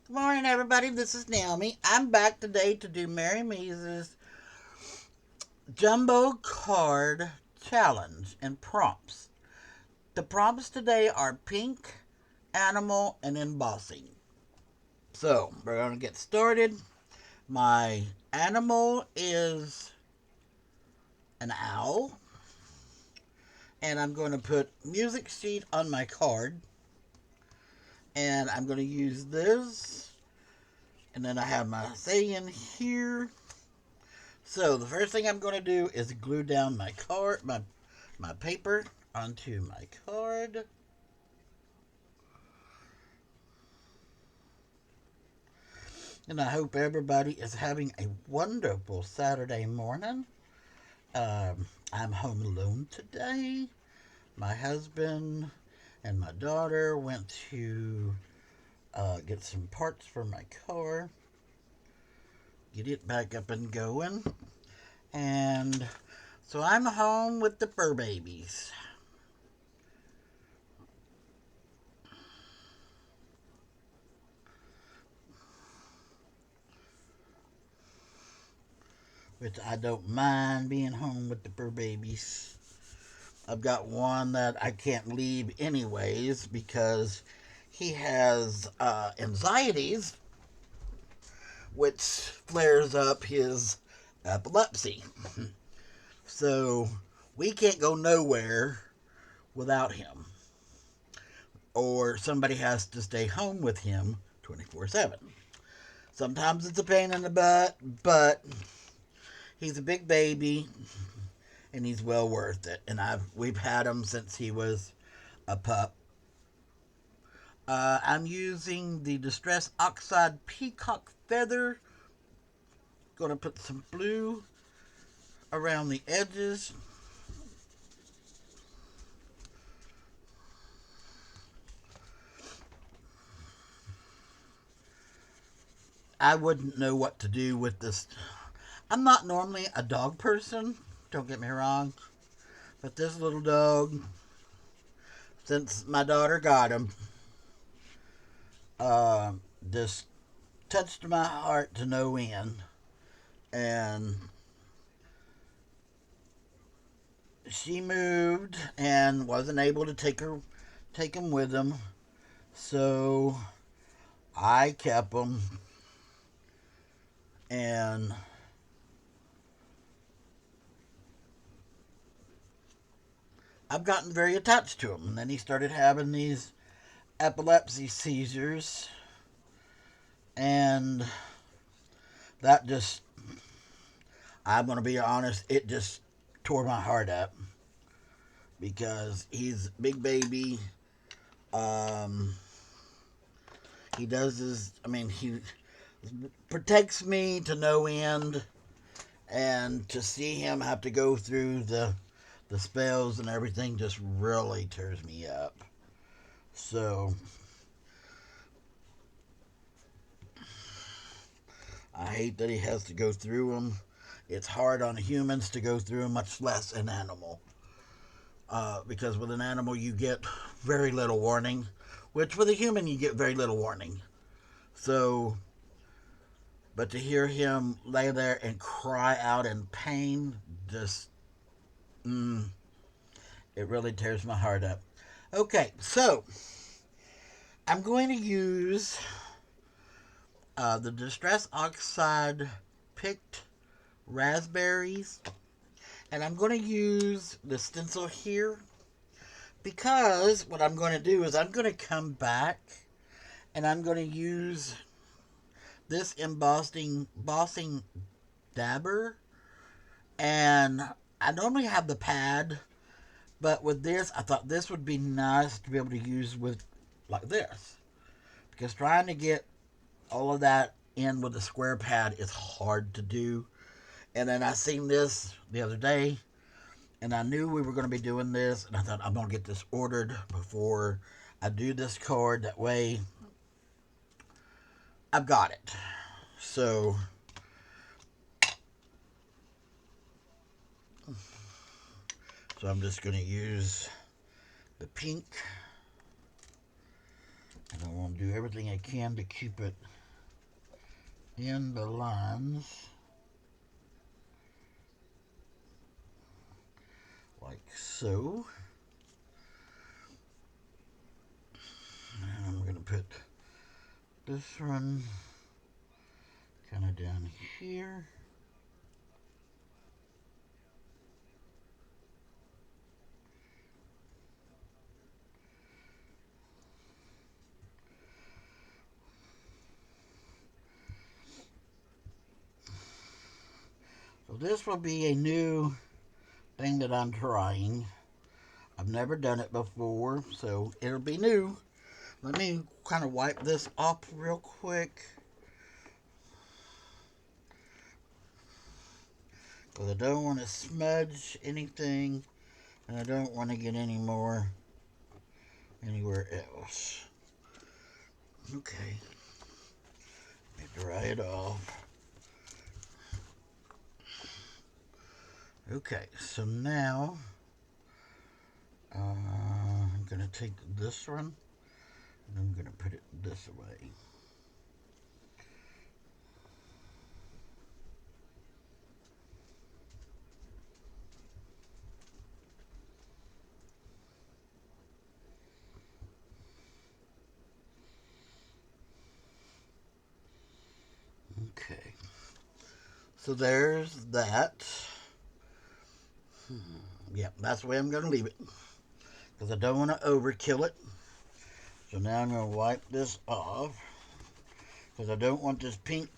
Good morning, everybody. This is Naomi. I'm back today to do Maremi's Jumbo Card Challenge and prompts. The prompts today are pink, animal, and embossing. So, we're going to get started. My animal is an owl, and I'm going to put music sheet on my card, and I'm going to use this, and then I have my saying here. So the first thing I'm going to do is glue down my card, my paper onto my card. And I hope everybody is having a wonderful Saturday morning. I'm home alone today. My husband and my daughter went to get some parts for my car, get it back up and going. And so I'm home with the fur babies. Which I don't mind being home with the fur babies. I've got one that I can't leave anyways because he has anxieties, which flares up his epilepsy. So we can't go nowhere without him, or somebody has to stay home with him 24/7. Sometimes it's a pain in the butt, but he's a big baby and he's well worth it. And we've had him since he was a pup. I'm using the Distress Oxide Peacock Feather. Going to put some blue around the edges. I wouldn't know what to do with this. I'm not normally a dog person, don't get me wrong. But this little dog, since my daughter got him, uh, just touched my heart to no end. And she moved and wasn't able to take him with him, so I kept him, and I've gotten very attached to him. And then he started having these epilepsy seizures, and that just, I'm going to be honest, it just tore my heart up because he's a big baby. Um, he does his, I mean, he protects me to no end, and to see him have to go through the spells and everything just really tears me up. So I hate that he has to go through them. It's hard on humans to go through them, much less an animal. Because with an animal, you get very little warning, which with a human, you get very little warning. So, but to hear him lay there and cry out in pain, just, mm, it really tears my heart up. Okay, so I'm going to use the Distress Oxide picked raspberries, and I'm going to use the stencil here because what I'm going to do is I'm going to come back and I'm going to use this embossing dabber, and I normally have the pad, but with this I thought this would be nice to be able to use with like this, because trying to get all of that in with a square pad is hard to do. And then I seen this the other day, and I knew we were going to be doing this, and I thought I'm going to get this ordered before I do this card. That way, I've got it. So I'm just going to use the pink, And I want to do everything I can to keep it in the lines like so. And I'm going to put this one kind of down here. So this will be a new thing that I'm trying. I've never done it before, so it'll be new. Let me kind of wipe this off real quick, because I don't want to smudge anything, and I don't want to get any more anywhere else. Okay, let me dry it off. Okay, so now I'm going to take this one and I'm going to put it this way. Okay, so there's that. Yep, that's the way I'm going to leave it, because I don't want to overkill it. So now I'm going to wipe this off, because I don't want this pink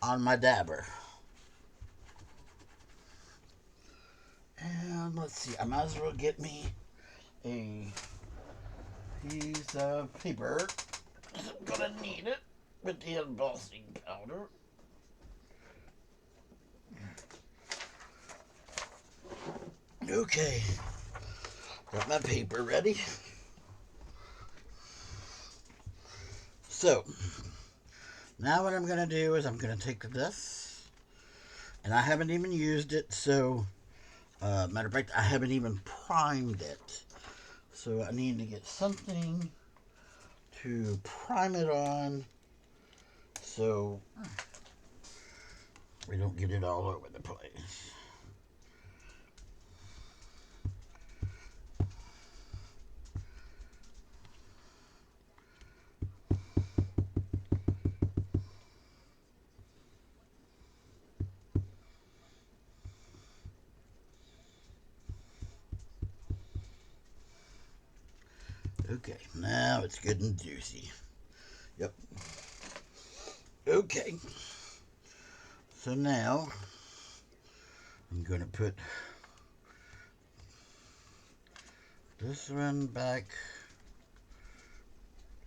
on my dabber. And let's see, I might as well get me a piece of paper. I'm going to need it with the embossing powder. Okay, got my paper ready. So, now what I'm going to do is I'm going to take this, and I haven't even used it, so, matter of fact, I haven't even primed it. So I need to get something to prime it on, so we don't get it all over the place. Okay, now it's good and juicy. Yep. Okay. So now I'm going to put this one back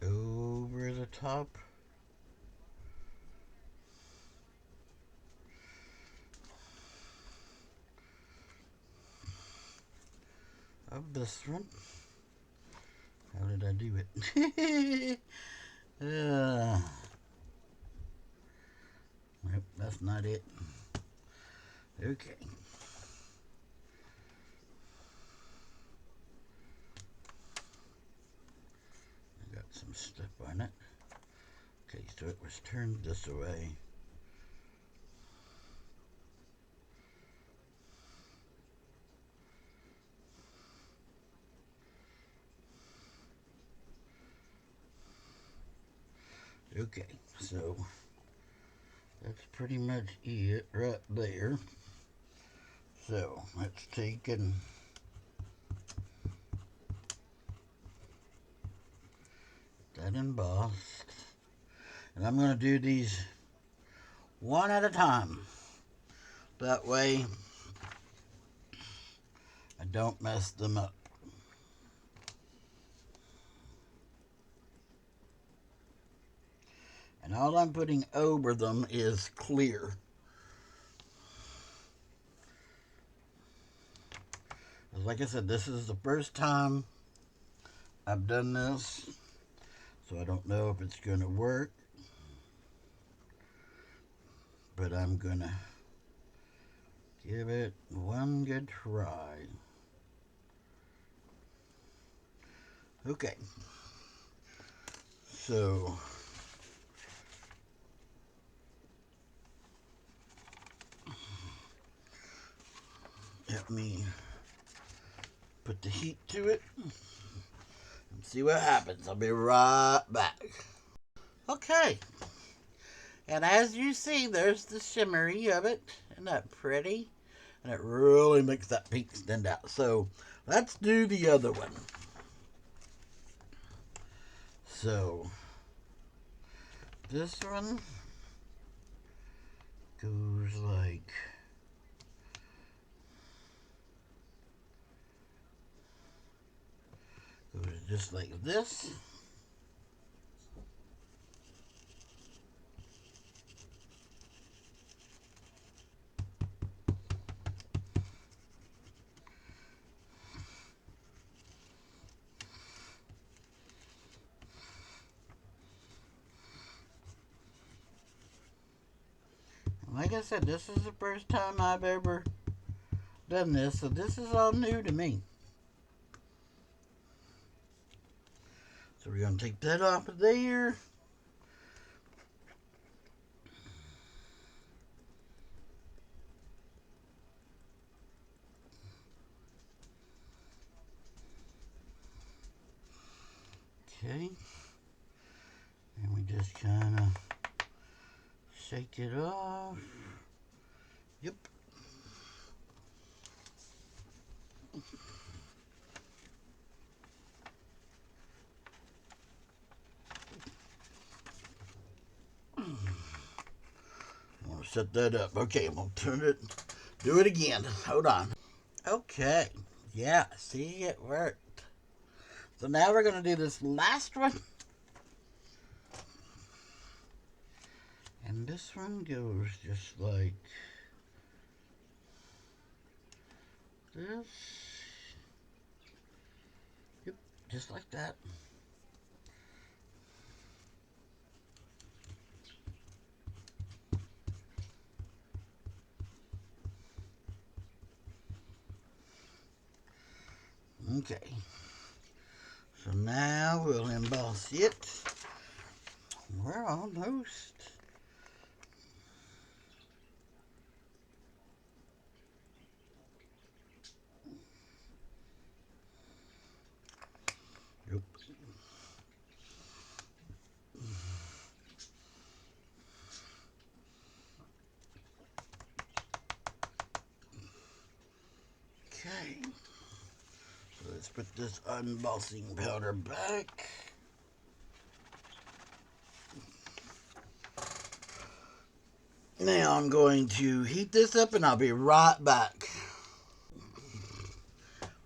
over the top. Of this one. How did I do it? Nope, that's not it. Okay. I got some stuff on it. Okay, so it was turned this way. Okay, so that's pretty much it right there. So let's take and that embossed. And I'm going to do these one at a time. That way I don't mess them up. And all I'm putting over them is clear. Like I said, this is the first time I've done this, so I don't know if it's going to work, but I'm going to give it one good try. Okay. So let me put the heat to it and see what happens. I'll be right back. Okay, and as you see, there's the shimmery of it. Isn't that pretty? And it really makes that pink stand out. So let's do the other one. So this one goes like just like this. Like I said, this is the first time I've ever done this, so this is all new to me. So we're going to take that off of there. Okay. And we just kind of shake it off. Yep. I'm going to set that up. Okay, I'm going to turn it. Do it again. Hold on. Okay. Yeah, see, it worked. So now we're going to do this last one. And this one goes just like this. Yep, just like that. Okay. So now we'll emboss it. We're almost. Yep. Okay. So let's put this embossing powder back. Now I'm going to heat this up and I'll be right back.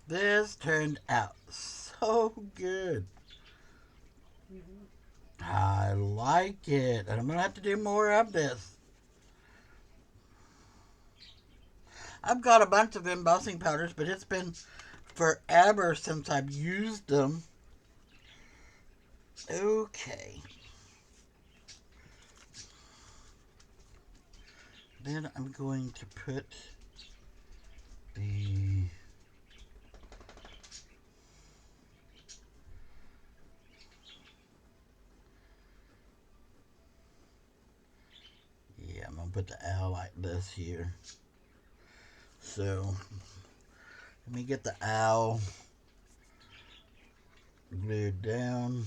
This turned out so good. I like it. And I'm going to have to do more of this. I've got a bunch of embossing powders, but it's been forever since I've used them. Okay. Then I'm going to put the I'm gonna put the owl like this here. So let me get the owl glued down.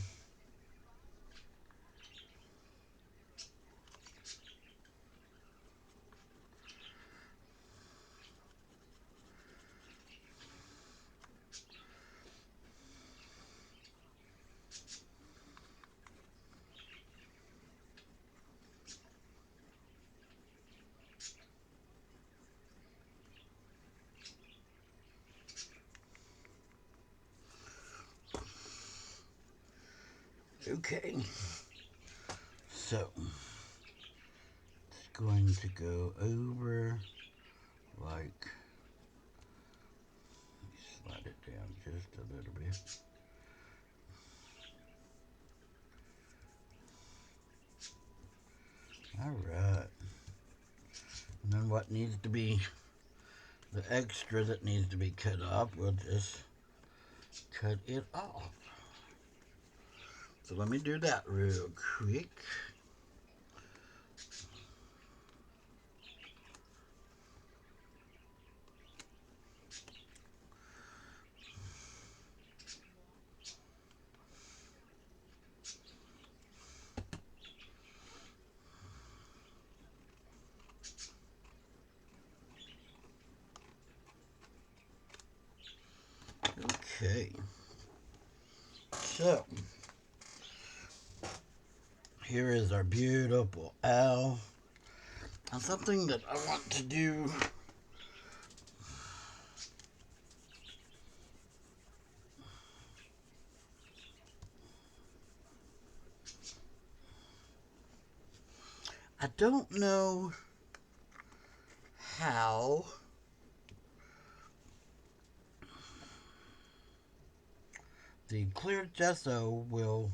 Okay, so it's going to go over like, slide it down just a little bit. All right, and then what needs to be, the extra that needs to be cut off, we'll just cut it off. So let me do that real quick. Okay. So, here is our beautiful owl. And something that I want to do, I don't know how the clear gesso will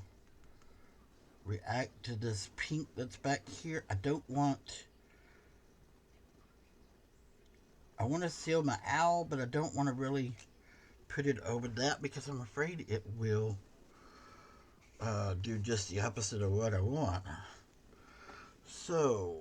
react to this pink that's back here. I want to seal my owl, but I don't want to really put it over that because I'm afraid it will do just the opposite of what I want. So,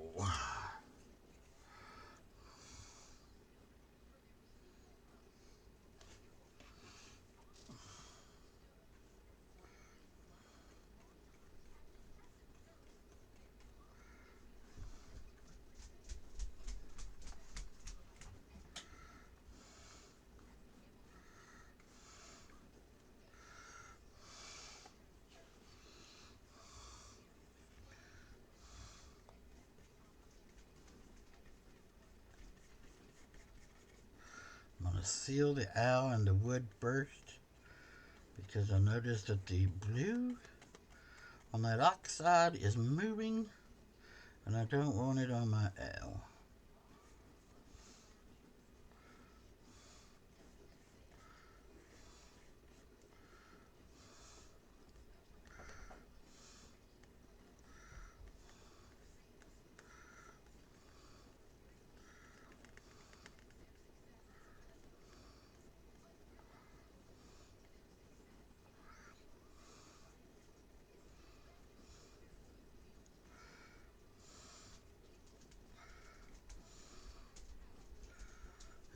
I'm going to seal the owl and the wood first because I noticed that the blue on that oxide is moving and I don't want it on my owl.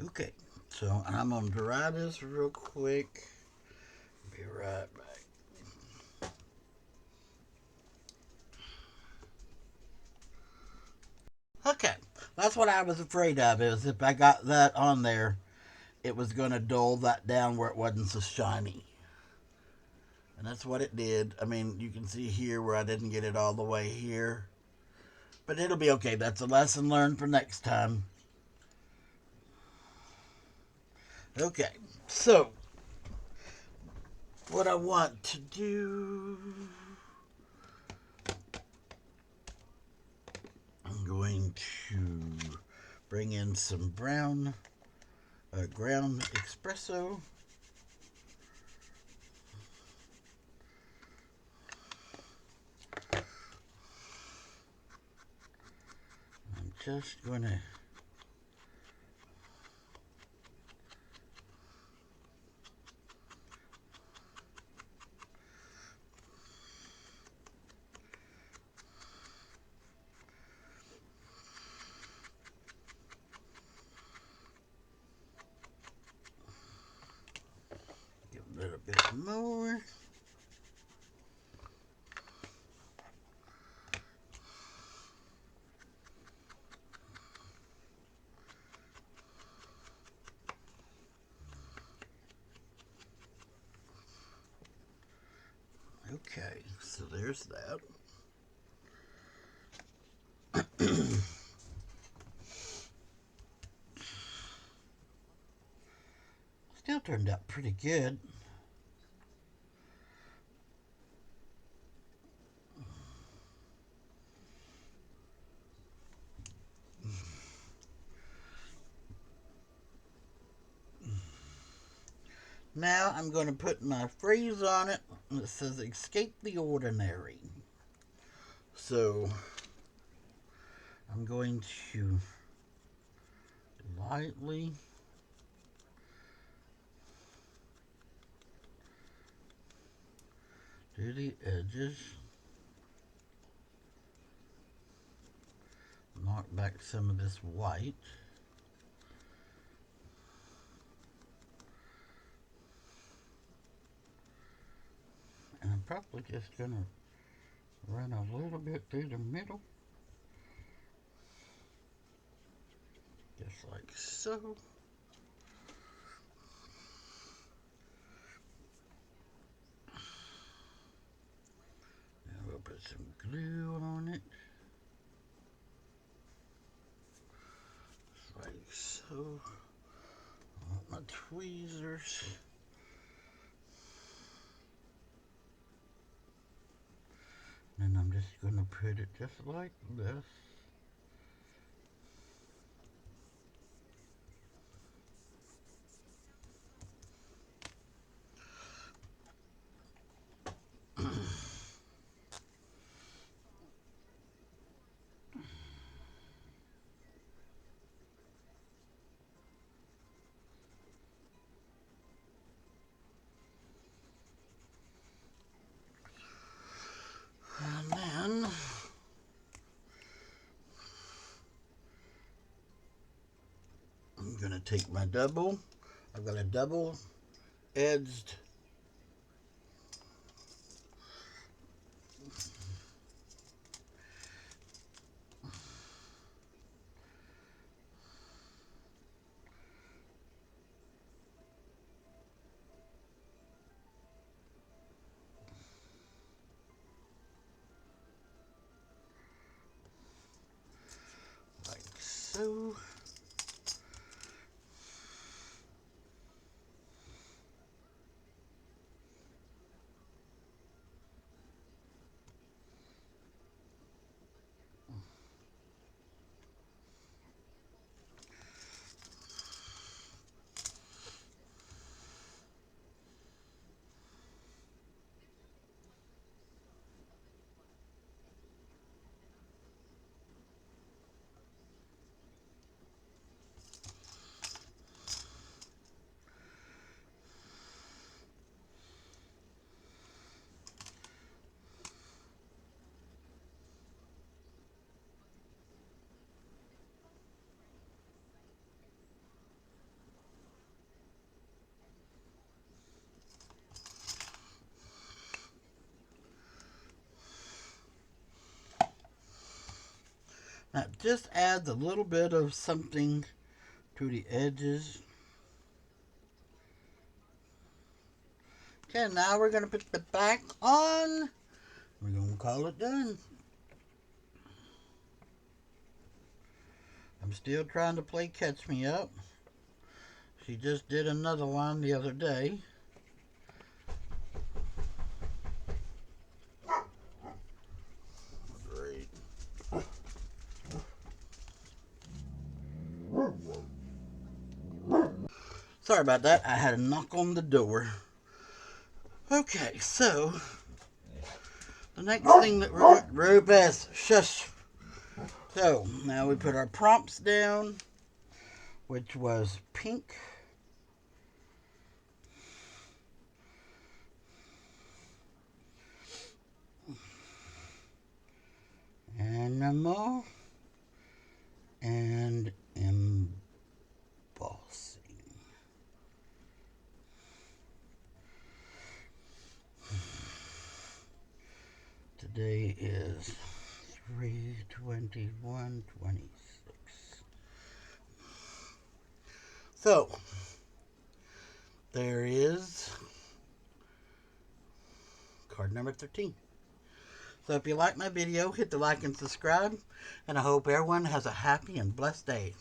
Okay, so I'm going to dry this real quick. Be right back. Okay, that's what I was afraid of, is if I got that on there, it was going to dull that down where it wasn't so shiny. And that's what it did. I mean, you can see here where I didn't get it all the way here. But it'll be okay. That's a lesson learned for next time. Okay, so what I want to do, I'm going to bring in some brown ground espresso. I'm just going to give a little bit more. Okay, so there's that. Still turned out pretty good. Now I'm going to put my phrase on it that says escape the ordinary. So I'm going to lightly do to the edges. Knock back some of this white. And I'm probably just going to run a little bit through the middle. Just like so. Now we'll put some glue on it. Just like so. I want my tweezers. And I'm just going to put it just like this. And then I'm going to take my double. I've got a double edged like so. Now just adds a little bit of something to the edges. Okay, now we're going to put the back on. We're going to call it done. I'm still trying to play catch me up. She just did another one the other day. Great. Sorry about that. I had a knock on the door. Okay, so the next thing that we're going to... Rufus, shush. So now we put our prompts down, which was pink. Animal and embossing. Today is 3/21/26. So there is card number 13. So if you like my video, hit the like and subscribe, and I hope everyone has a happy and blessed day.